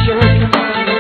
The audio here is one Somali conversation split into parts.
Shaka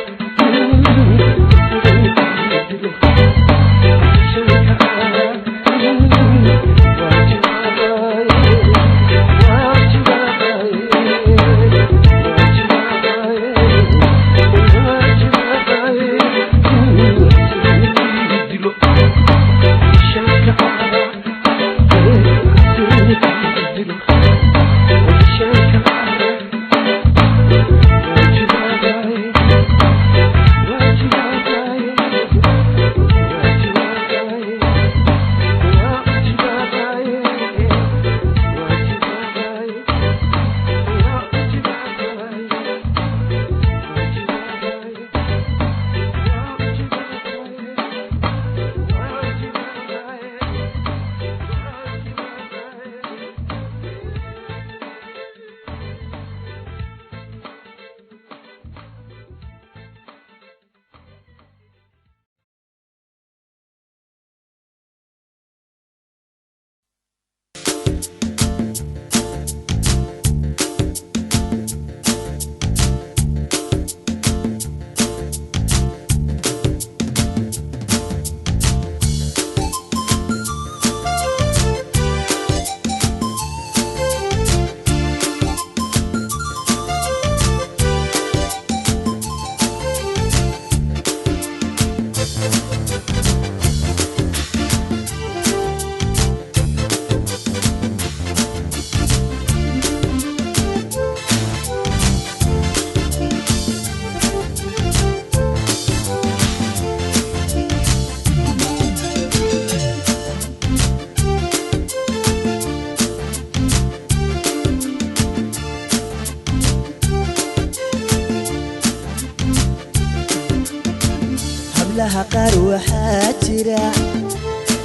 hablaha qaar waxaa jira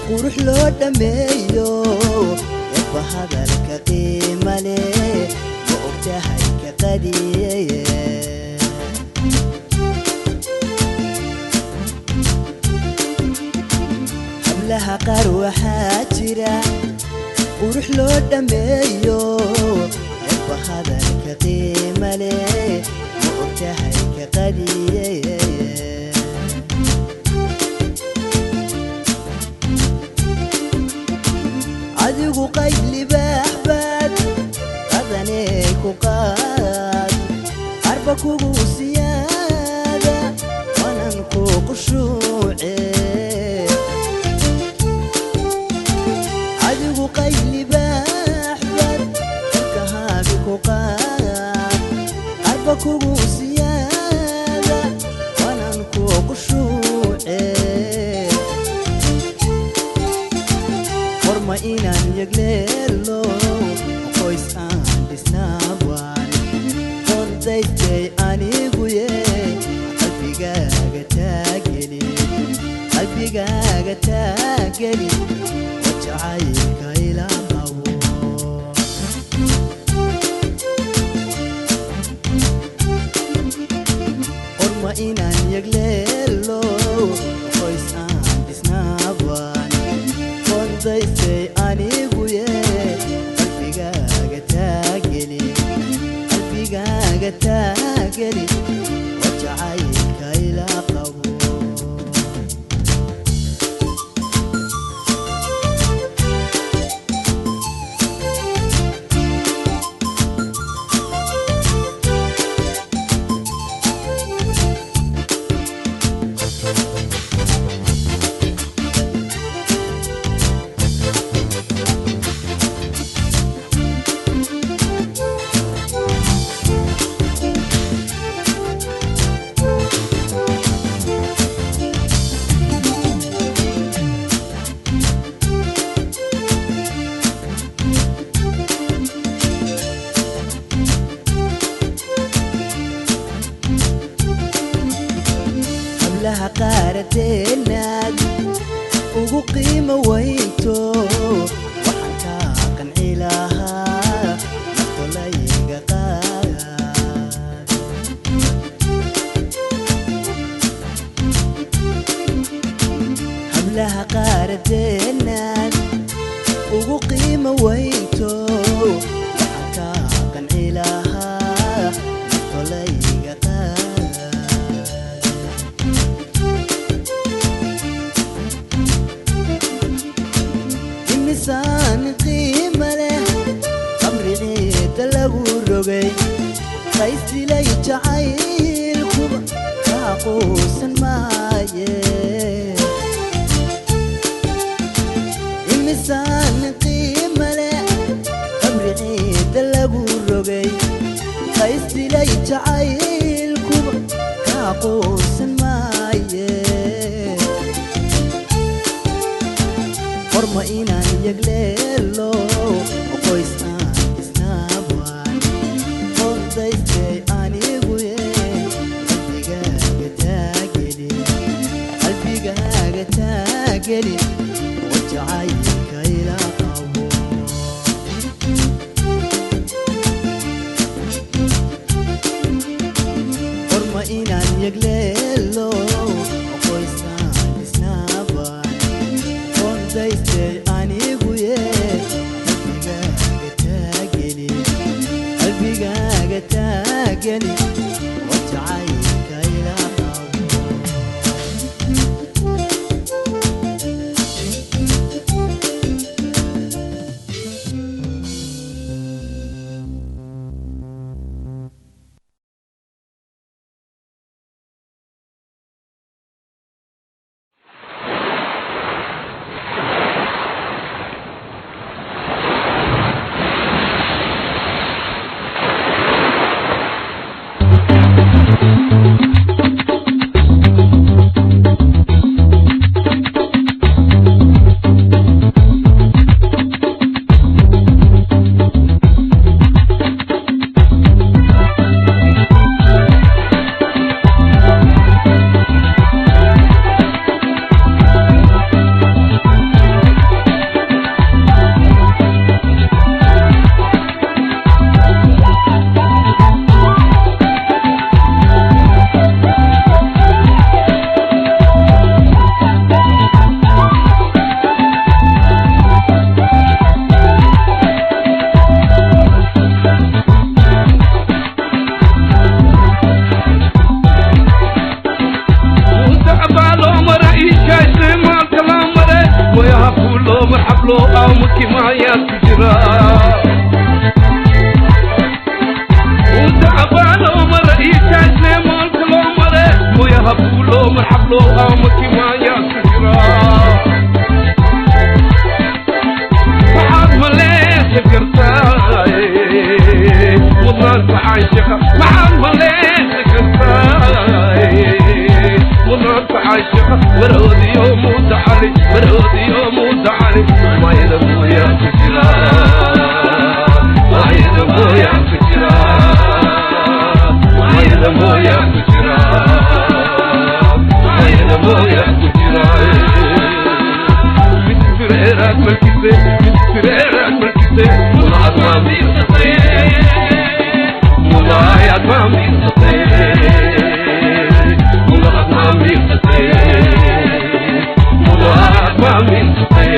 qurux loo dhameeyo eebba hadalka qiima leh ma ogtahay ka qadiye hablaha qaar waxaa jira qurux loo dhameeyo eebba hadalka qiima leh ma ogtahay ka qadiye adigu qayli baaxbaad qadanay ku qaad arba kugu siyaada wanan ku qushuuce adigu qayli baaxbaad kahaabi ku qaad arba kugu siyaada wanan ku qushuuce ma inaan yagleelo qoys aan dhisnaabaan qondaystay anigu yee qalbigaaga taageli wajacaylka ila qabo ma inaan yagleelo qoys aan dhisnaabaan qondaystay anigu yee qalbigaaga taageli wajacaylka ila qabo hablaha qaaradeennad ugu qiimo weynto waxaan kaa qanci lahaa naftolayga qaad hablaha qaaradeennad ugu qiimo weynto waxaan kaa qanci lahaa naftolayga qaad إنسان قيمة له قمري عيد لو رقي قيسي لي جعيلكم كاقوسا مايه إنسان قيمة له قمري عيد لو رقي قيسي لي جعيلكم كاقوسا مايه ma inaan yagleelo qoys aan isnaabaan qondaystay anigu yee qalbigaaga taageli wajacaylka ila qabo ma inaan yagleelo qoys aan isnaabaan qondaystay anigu yee qalbigaaga taageli wajacaylka ila qabo hablo amaki ma ya kujira معاد مليت قرطاي مضنان عايشة معاد مليت قرطاي مضنان عايشة مرودي يوم ودعلي مرودي يوم ودعلي ما يدمو يا كجرا ما يدمو يا كجرا ما يدمو يا كجرا ما يدمو يا كجرا فريرات ملكتي فريرات ملكتي ملاعب ما بيرتطي ملاعب ما بيرتطي ملاعب ما بيرتطي ملاعب ما بيرتطي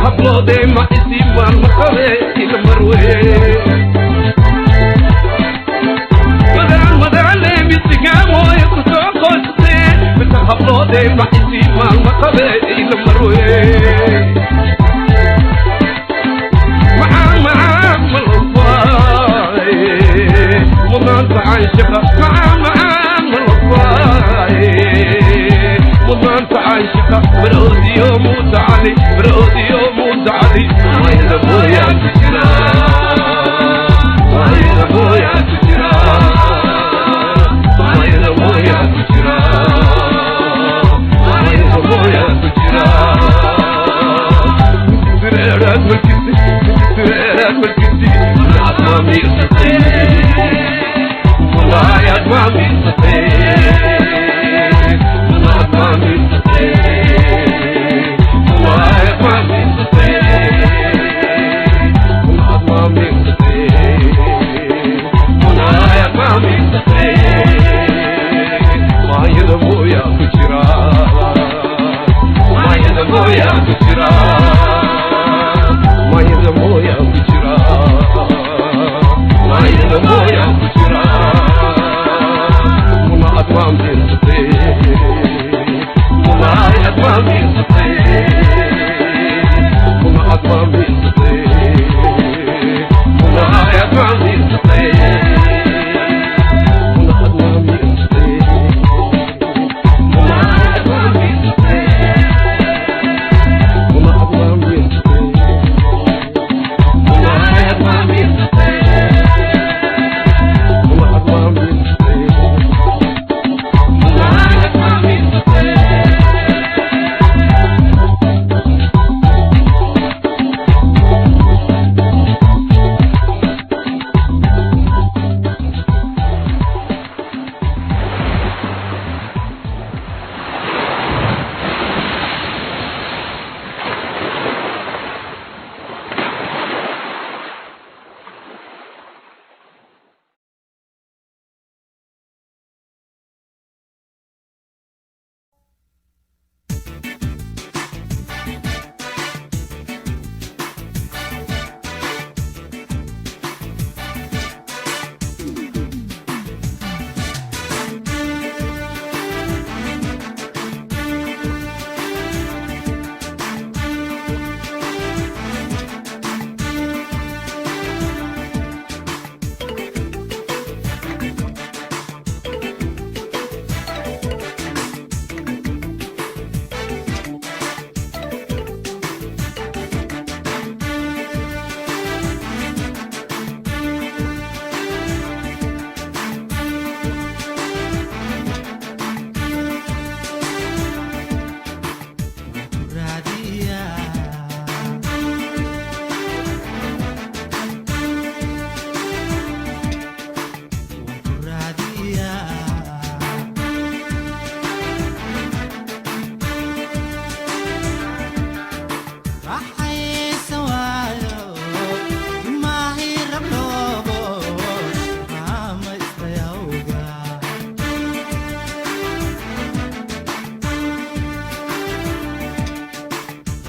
Hablo ma isiman makale ilmarwe Madan le misigamo yukuto koste Bita hablo ma isiman makale ilmarwe Ma'am malwai Mudan ta'aishqa ma'am malwai Mudan ta'aishqa برودي يوم وتعالي برودي يوم وتعالي ما يدبو يا كجرا ما يدبو يا كجرا ما يدبو يا كجرا ما يدبو يا كجرا فريرات ملكتي فريرات ملكتي ملاعب ما بيرتطي ملاعب ما بيرتطي ملاعب ما بيرتطي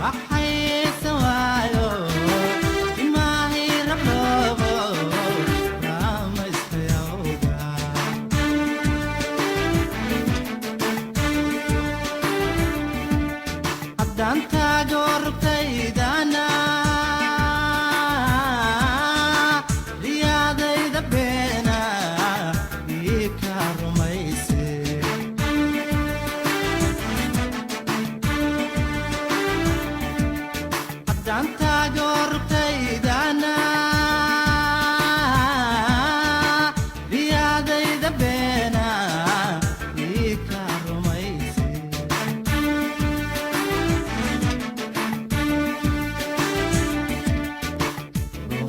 waxay sawaayo imaahi raboobo raama istayawga haddaan taago rugtaydana riyaadayda beena ii ka rumayse haddaan taago rugtaydana riyaadayda beena ii ka rumayse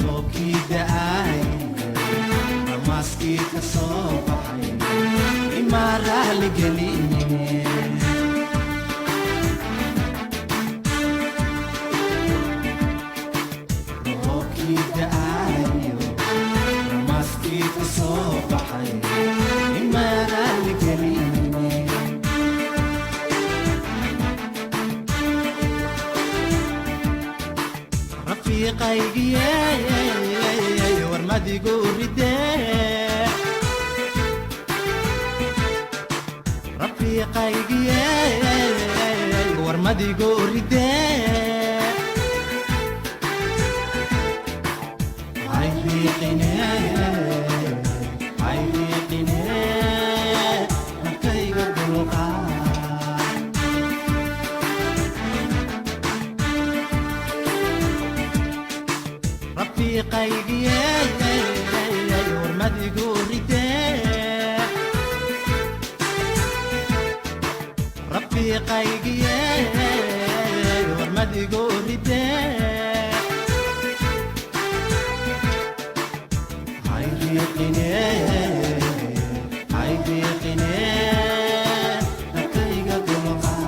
roobkii da'ay ramaaskii ka soo baxay imaa raali geline roobkii da'ayo ramaaskii ka soo baxay imaa raali geline rafiiqaygiyey warmadigu ridee rafiiqaygiyey warmadigu ridee hayriiqine hayriiqine markayga dulqaa rafiiqaygiyey warmadigu ridee rafiiqaygiyey warmadigu ridee hayriiqine hayriiqine markayga dulqaa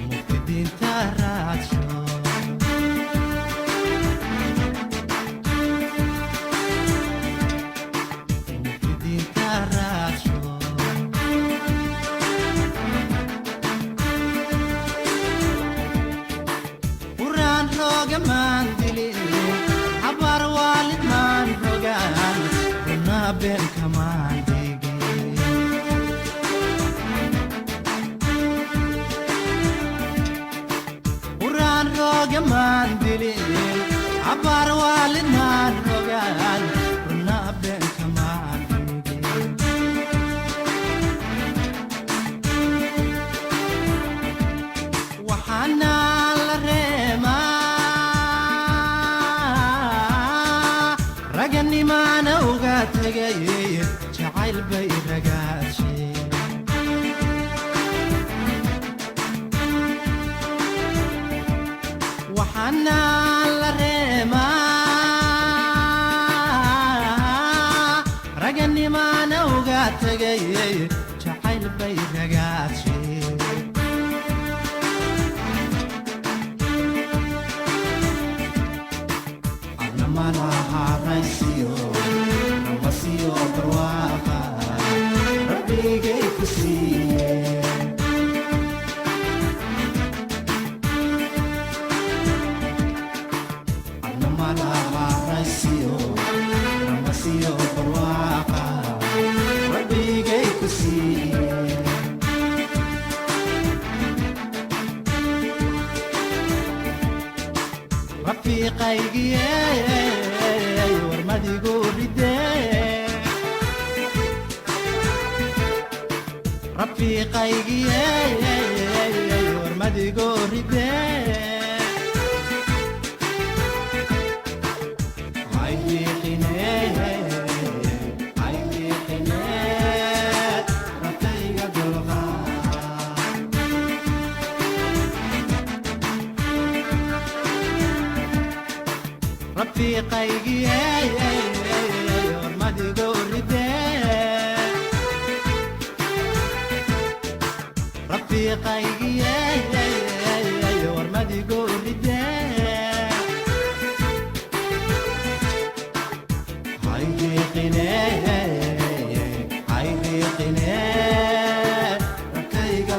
muftidiinta raadsho muftidiinta raadsho uraan rooga maan dilin habar waalid maan rogaan runaa been kamaan dhigin uraan rooga maan dilin habar waalid maan rogaan runaa been kamaan dhigin waxaana la reemaa raganimaana uga tegay jacayl bay ragaasheen waxaana la reemaa raganimaana uga tegay jacayl bay ragaasheen mana haraysiyo ramasiyo barwaaqa rabbigay ku siiye mana haraysiyo ramasiyo barwaaqa rabbigay ku siiye rafiiqaygiyey warmadi رفيقي ورمدي قوري رفيقي ورمدي قوري رفيقي ورمدي قوري هايدي قناه ركيق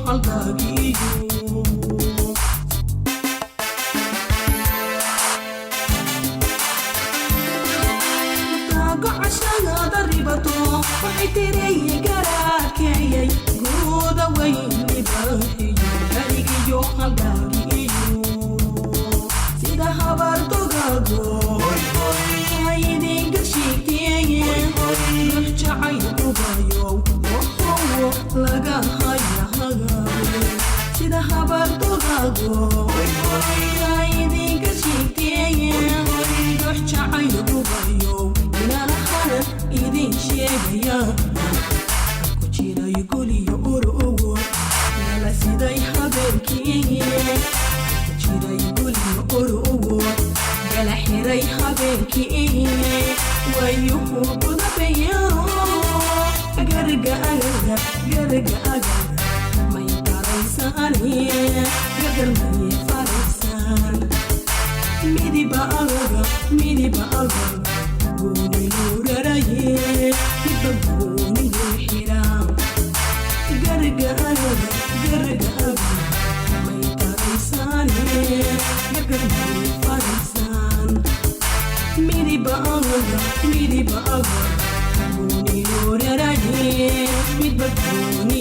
قلقا laga haya hagaabo sida habartogaago yaa idinka sheegteeye ruux jacayl gubayo inaan hanan idin sheegaya ku jiray goliyo urugo nala siday habeenkii ku jiray goliyo urugo gala xiray habeenkii wayuhu kudabayo garga aga may taraysaane gagal may faraysan midiba aga gooni luraraye midba gooni xira garga aga may taraysaane gagal may faraysan midiba aga gooni luraraye midba gooni